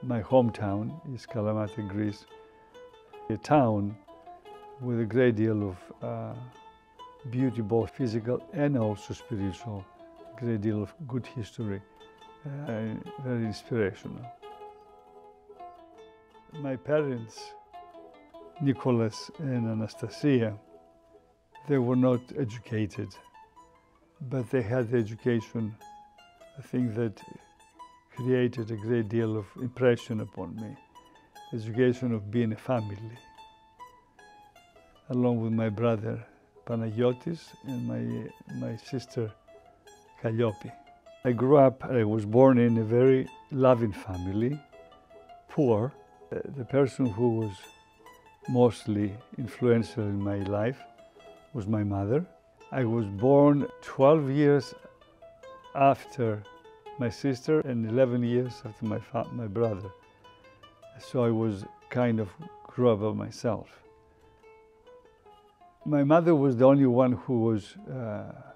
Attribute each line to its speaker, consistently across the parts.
Speaker 1: My hometown is Kalamata, Greece, a town with a great deal of beauty, both physical and also spiritual, a great deal of good history, very inspirational. My parents, Nicholas and Anastasia, they were not educated, but they had the education, I think, that created a great deal of impression upon me. Education of being a family, along with my brother Panagiotis and my sister Kalliopi. I was born in a very loving family, poor. The person who was mostly influential in my life was my mother. I was born 12 years after my sister and 11 years after my brother. So I was kind of grew up by myself. My mother was the only one who was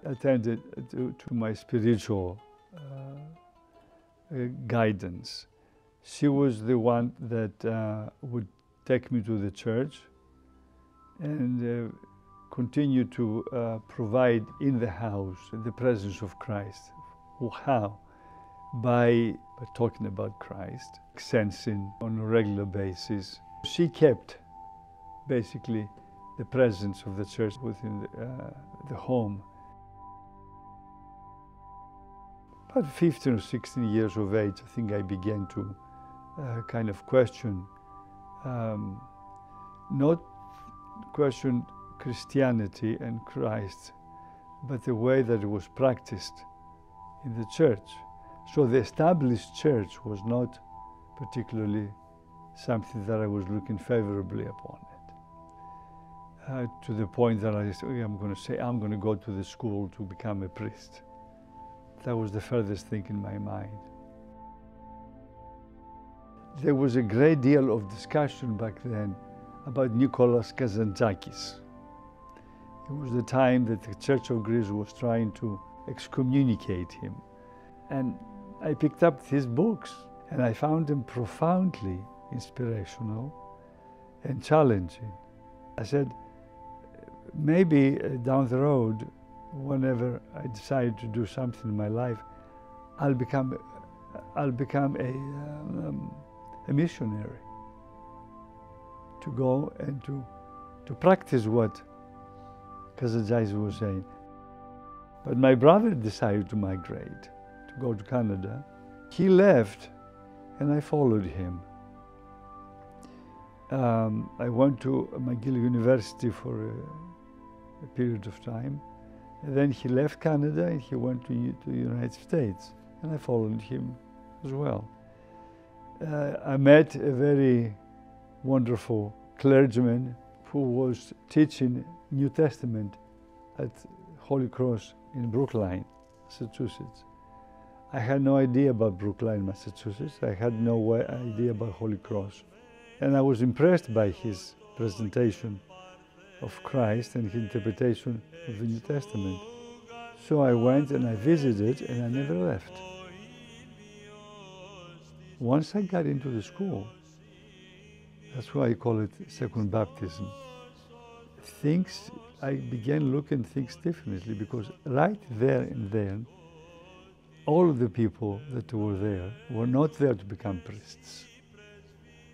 Speaker 1: attended to my spiritual guidance. She was the one that would take me to the church and continue to provide in the house the presence of Christ. How? By talking about Christ, sensing on a regular basis. She kept basically the presence of the church within the home. About 15 or 16 years of age, I think I began to kind of question, not question Christianity and Christ, but the way that it was practiced in the church. So the established church was not particularly something that I was looking favorably upon it. To the point that I'm going to go to the school to become a priest. That was the furthest thing in my mind. There was a great deal of discussion back then about Nicholas Kazantzakis. It was the time that the Church of Greece was trying to excommunicate him. And I picked up his books and I found them profoundly inspirational and challenging. I said, maybe down the road, whenever I decide to do something in my life, I'll become a missionary, to go and to practice what Kazantzakis was saying. But my brother decided to migrate, to go to Canada. He left and I followed him. I went to McGill University for a period of time. And then he left Canada and he went to the United States. And I followed him as well. I met a very wonderful clergyman who was teaching New Testament at Holy Cross in Brookline, Massachusetts. I had no idea about Brookline, Massachusetts. I had no idea about Holy Cross. And I was impressed by his presentation of Christ and his interpretation of the New Testament. So I went and I visited and I never left. Once I got into the school, that's why I call it second baptism, I began looking at things differently, because right there and then, all of the people that were there were not there to become priests.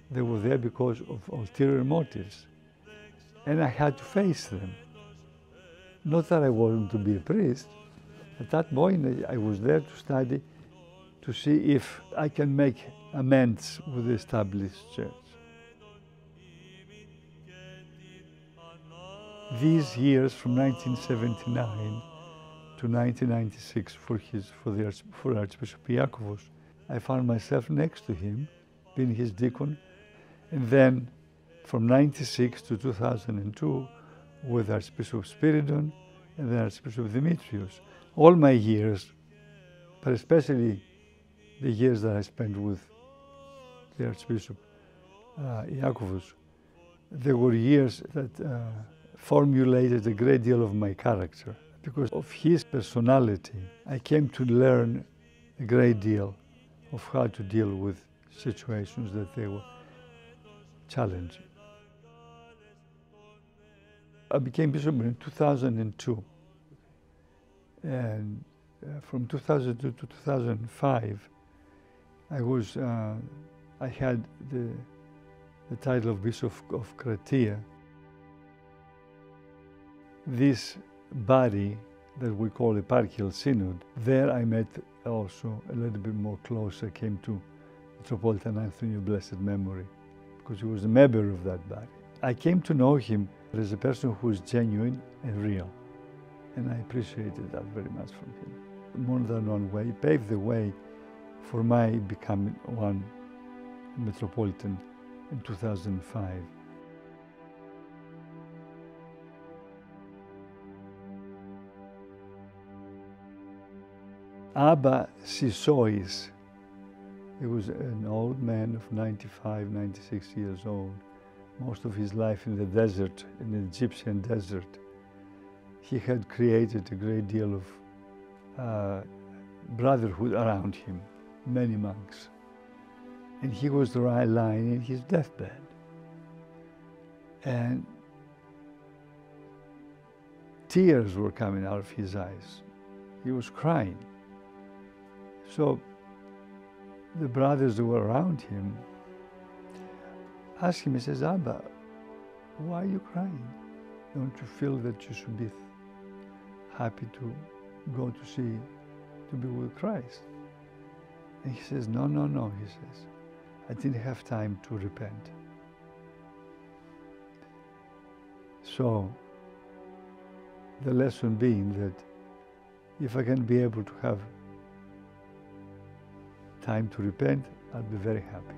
Speaker 1: They were there because of ulterior motives. And I had to face them. Not that I wanted to be a priest. At that point, I was there to study, to see if I can make amends with the established church. These years from 1979 to 1996 for Archbishop Iakovos, I found myself next to him, being his deacon, and then from 96 to 2002 with Archbishop Spiridon and then Archbishop Dimitrios. All my years, but especially the years that I spent with the Archbishop Iakovos, there were years that formulated a great deal of my character. Because of his personality, I came to learn a great deal of how to deal with situations that they were challenging. I became bishop in 2002, and from 2002 to 2005, I had the title of Bishop of Kratia. This body that we call Eparchial Synod, there I met also a little bit more close. I came to Metropolitan Anthony of Blessed Memory, because he was a member of that body. I came to know him as a person who is genuine and real, and I appreciated that very much from him. More than one way, he paved the way for my becoming one Metropolitan in 2005. Abba Sisois, he was an old man of 95, 96 years old, most of his life in the desert, in the Egyptian desert. He had created a great deal of brotherhood around him, many monks. And he was lying in his deathbed. And tears were coming out of his eyes. He was crying. So the brothers who were around him asked him, he says, Abba, why are you crying? Don't you feel that you should be happy to go to be with Christ? And he says, no, he says, I didn't have time to repent. So the lesson being that if I can be able to have time to repent, I'll be very happy.